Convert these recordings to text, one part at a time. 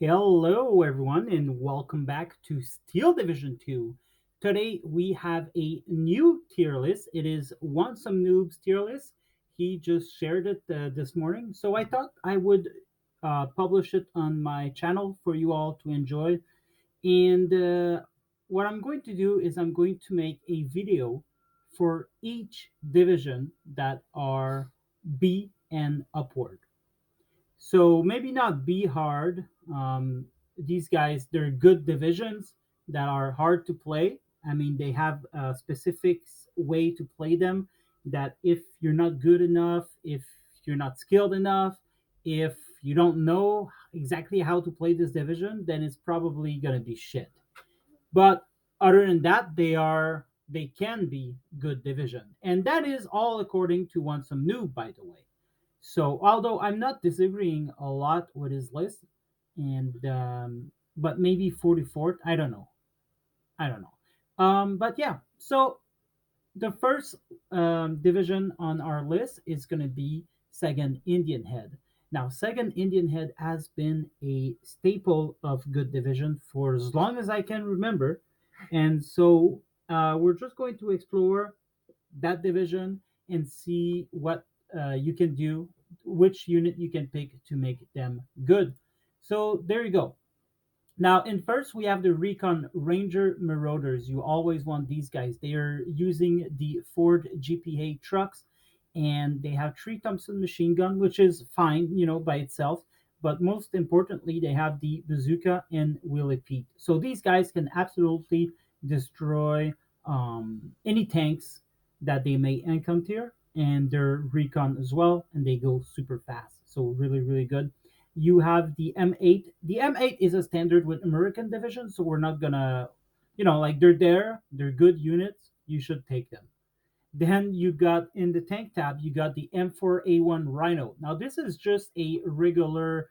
Hello, everyone, and welcome back to Steel Division 2. Today we have a new tier list. It is Want Some Noobs tier list. He just shared it this morning, so I thought I would publish it on my channel for you all to enjoy. And what I'm going to do is I'm going to make a video for each division that are B and upward. So maybe not be hard. These guys, they're good divisions that are hard to play. I mean, they have a specific way to play them that if you're not good enough, if you're not skilled enough, if you don't know exactly how to play this division, then it's probably going to be shit. But other than that, they can be good division. And that is all according to one some new, by the way. So although I'm not disagreeing a lot with his list, and but maybe 44th, I don't know. But yeah, so the first division on our list is going to be second Indian Head. Now, second Indian Head has been a staple of good division for as long as I can remember, and so we're just going to explore that division and see what you can do, which unit you can pick to make them good. So there you go. Now, in first, we have the Recon Ranger Marauders. You always want these guys. They are using the Ford GPA trucks, and they have three Thompson machine gun, which is fine, by itself. But most importantly, they have the bazooka and Willie Pete. So these guys can absolutely destroy any tanks that they may encounter, and they're recon as well, and they go super fast. So really, really good. You have the M8. The M8 is a standard with American division, so we're not gonna, like they're there, they're good units. You should take them. Then you got in the tank tab, you got the M4A1 Rhino. Now this is just a regular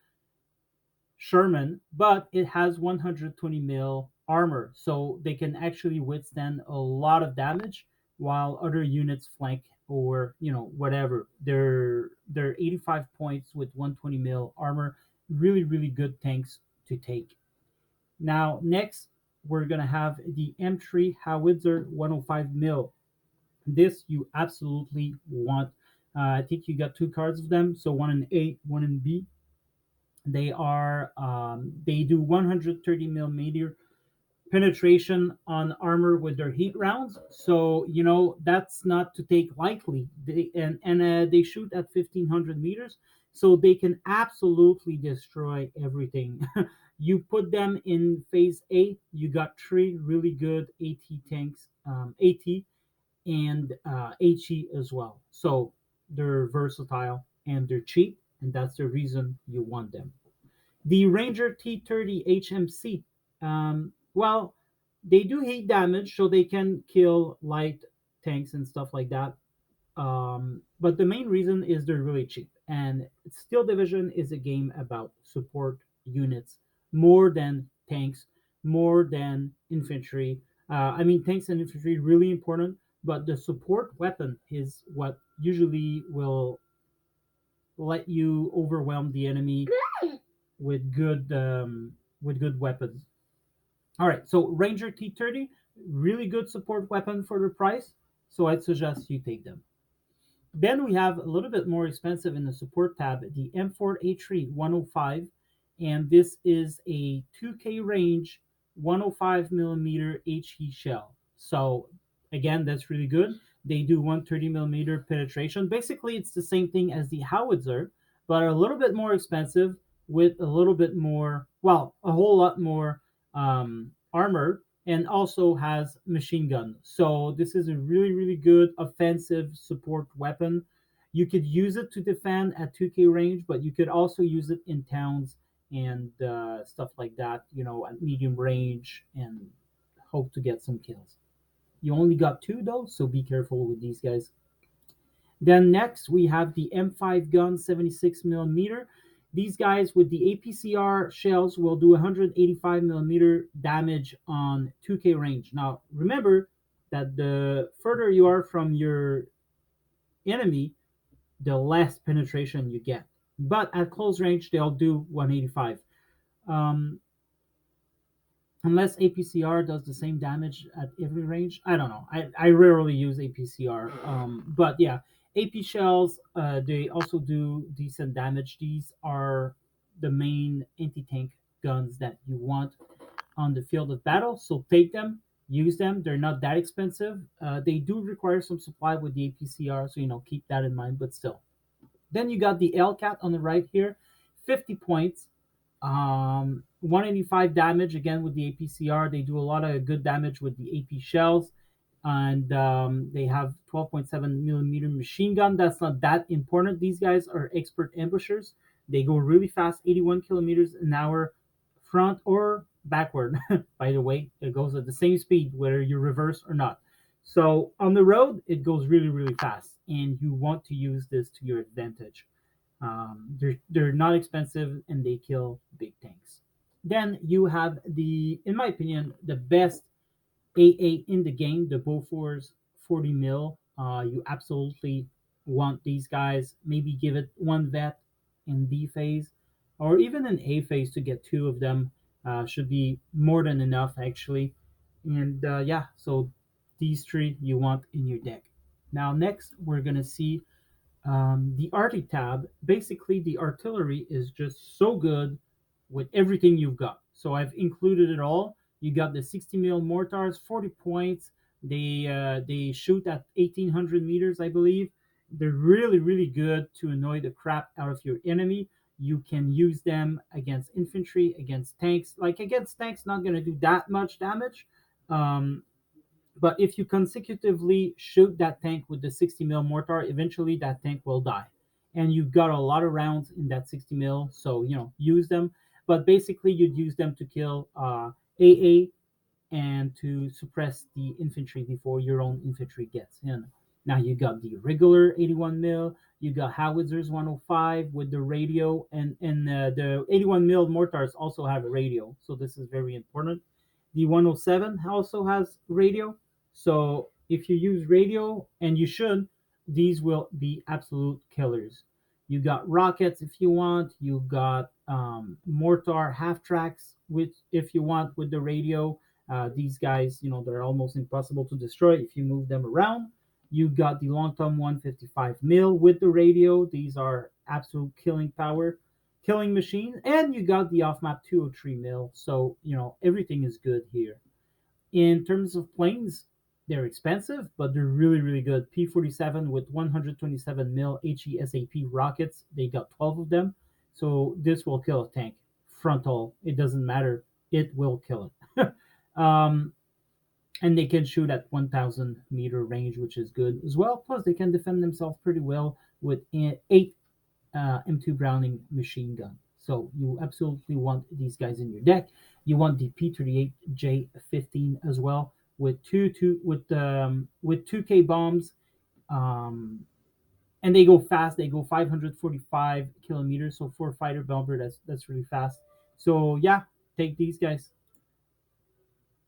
Sherman, but it has 120 mil armor, so they can actually withstand a lot of damage while other units flank or whatever. They're 85 points with 120 mil armor. Really, really good tanks to take. Now next we're gonna have the M3 Howitzer 105 mil. This you absolutely want. I think you got two cards of them, so one in A, one in B. They do 130 millimeter penetration on armor with their heat rounds, so that's not to take lightly. They shoot at 1500 meters, so they can absolutely destroy everything. You put them in phase A, you got three really good AT tanks, AT and HE as well. So they're versatile and they're cheap, and that's the reason you want them. The Ranger T30 HMC, well, they do heat damage, so they can kill light tanks and stuff like that. But the main reason is they're really cheap. And Steel Division is a game about support units more than tanks, more than infantry. I mean, tanks and infantry really important, but the support weapon is what usually will let you overwhelm the enemy with good weapons. All right, so Ranger T30, really good support weapon for the price, so I'd suggest you take them. Then we have a little bit more expensive in the support tab, the M4A3 105, and this is a 2K range 105 millimeter HE shell. So again, that's really good. They do 130 millimeter penetration. Basically, it's the same thing as the howitzer, but a little bit more expensive with a little bit more, well, a whole lot more armor, and also has machine gun. So this is a really, really good offensive support weapon. You could use it to defend at 2K range, but you could also use it in towns and stuff like that, at medium range, and hope to get some kills. You only got two though, so be careful with these guys. Then next we have the M5 gun 76 millimeter. These guys with the APCR shells will do 185 millimeter damage on 2K range. Now remember that the further you are from your enemy, the less penetration you get. But at close range, they'll do 185. Um, unless APCR does the same damage at every range. I don't know. I rarely use APCR. But yeah, AP shells, they also do decent damage. These are the main anti-tank guns that you want on the field of battle. So take them, use them. They're not that expensive. They do require some supply with the APCR, so keep that in mind. But still, then you got the Lcat on the right here, 50 points, 185 damage again with the APCR. They do a lot of good damage with the AP shells, and they have 12.7 millimeter machine gun. That's not that important. These guys are expert ambushers. They go really fast, 81 kilometers an hour, front or backward. By the way, it goes at the same speed whether you reverse or not. So on the road, it goes really, really fast, and you want to use this to your advantage. They're not expensive and they kill big tanks. Then you have in my opinion, the best AA in the game, the Bofors 40 mil. You absolutely want these guys. Maybe give it one vet in B phase, or even in A phase to get two of them. Should be more than enough actually. And yeah, so these three you want in your deck. Now next we're gonna see the arty tab. Basically, the artillery is just so good with everything you've got. So I've included it all. You got the 60 mil mortars, 40 points. They shoot at 1800 meters, I believe. They're really really good to annoy the crap out of your enemy. You can use them against infantry, against tanks. Like against tanks, not gonna do that much damage. Um, but if you consecutively shoot that tank with the 60 mil mortar, eventually that tank will die. And you've got a lot of rounds in that 60 mil, so use them. But basically, you'd use them to kill AA and to suppress the infantry before your own infantry gets in. Now you got the regular 81 mil, you got howitzers 105 with the radio, and the 81 mil mortars also have a radio, so this is very important. The 107 also has radio, so if you use radio, and you should, these will be absolute killers. You got rockets if you want. You got mortar half tracks with if you want with the radio. These guys, they're almost impossible to destroy if you move them around. You got the long tom 155 mil with the radio. These are absolute killing power, killing machines. And you got the off map 203 mil. So, everything is good here. In terms of planes, they're expensive, but they're really, really good. P-47 with 127 mil HESAP rockets. They got 12 of them. So this will kill a tank. Frontal, it doesn't matter. It will kill it. um, and they can shoot at 1,000-meter range, which is good as well. Plus, they can defend themselves pretty well with 8 M2 Browning machine gun. So you absolutely want these guys in your deck. You want the P38J15 as well with with 2K bombs, um, and they go fast. They go 545 kilometers. So for a fighter bomber, that's really fast. So yeah, take these guys.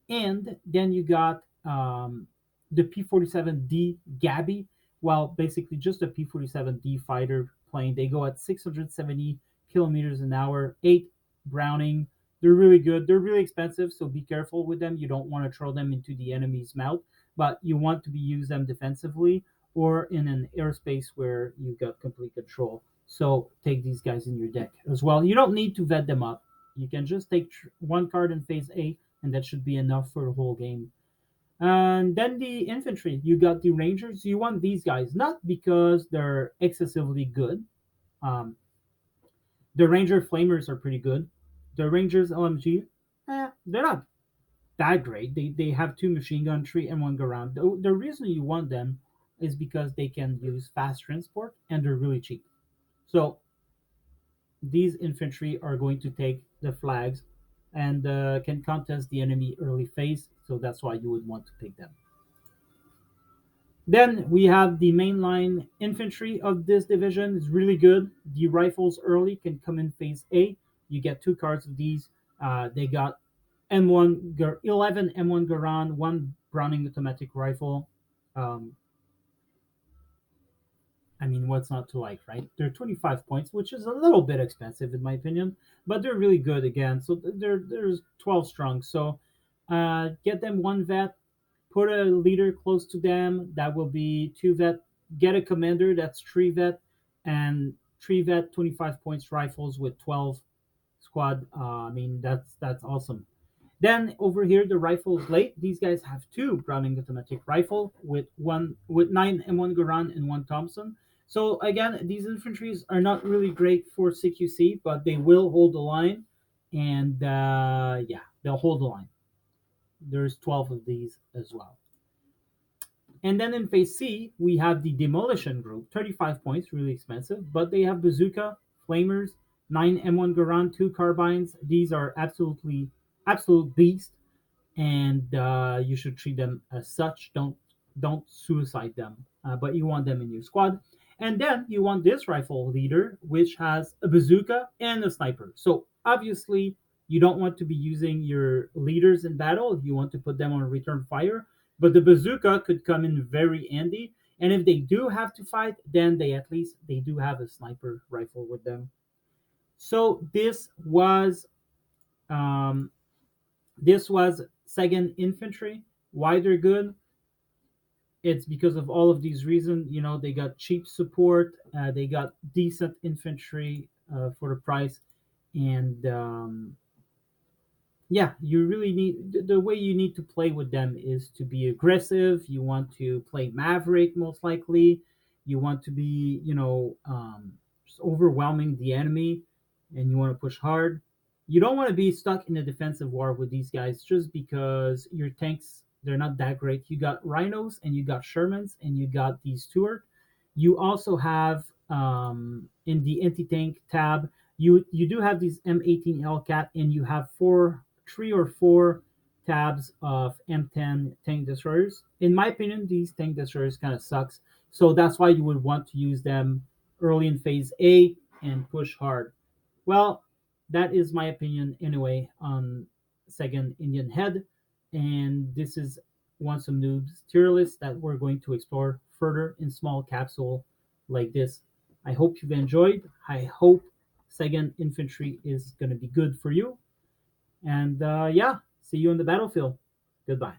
And then you got the P-47D Gabby. Well, basically just a P-47D fighter plane. They go at 670 kilometers an hour, 8 Browning. They're really good. They're really expensive, so be careful with them. You don't want to throw them into the enemy's mouth, but you want to use them defensively or in an airspace where you've got complete control. So take these guys in your deck as well. You don't need to vet them up. You can just take one card in phase A, and that should be enough for the whole game. And then the infantry, you got the rangers. You want these guys not because they're excessively good. Um, the ranger flamers are pretty good. The rangers LMG, they're not that great. They have 2 machine gun tree and 1 Garand. The reason you want them is because they can use fast transport and they're really cheap. So these infantry are going to take the flags and can contest the enemy early phase, so that's why you would want to pick them. Then we have the mainline infantry of this division. Is really good. The rifles early can come in phase A. You get 2 cards of these. They got 11 M1 Garand, 1 Browning automatic rifle. Um, I mean, what's not to like, right? They're 25 points, which is a little bit expensive in my opinion, but they're really good again. So there's 12 strong. So get them one vet, put a leader close to them. That will be two vet. Get a commander that's three vet, and three vet 25 points rifles with 12 squad. I mean, that's awesome. Then over here, the rifles late. These guys have two Browning automatic rifle with nine M1 Garand and one Thompson. So again, these infantries are not really great for CQC, but they will hold the line, and yeah, they'll hold the line. There's 12 of these as well. And then in phase C, we have the demolition group, 35 points, really expensive, but they have bazooka, flamers, 9 M1 Garand, 2 carbines. These are absolute beasts, and you should treat them as such. Don't suicide them, but you want them in your squad. And then you want this rifle leader, which has a bazooka and a sniper. So obviously, you don't want to be using your leaders in battle. You want to put them on return fire. But the bazooka could come in very handy. And if they do have to fight, then they do have a sniper rifle with them. So um, this was second infantry. Why they're good? It's because of all of these reasons. You know, they got cheap support, they got decent infantry for the price, and yeah, you really need the way you need to play with them is to be aggressive. You want to play Maverick most likely. You want to be, just overwhelming the enemy, and you want to push hard. You don't want to be stuck in a defensive war with these guys just because your tanks they're not that great. You got Rhinos and you got Shermans and you got these Stuart. You also have in the anti tank tab you do have these M18 Hellcat and you have 3 or 4 tabs of M10 tank destroyers. In my opinion, these tank destroyers kind of sucks. So that's why you would want to use them early in phase A and push hard. Well, that is my opinion anyway on second Indian head. And this is one some noobs tier list that we're going to explore further in small capsule like this. I hope you've enjoyed. I hope second infantry is going to be good for you. And yeah, see you on the battlefield. Goodbye.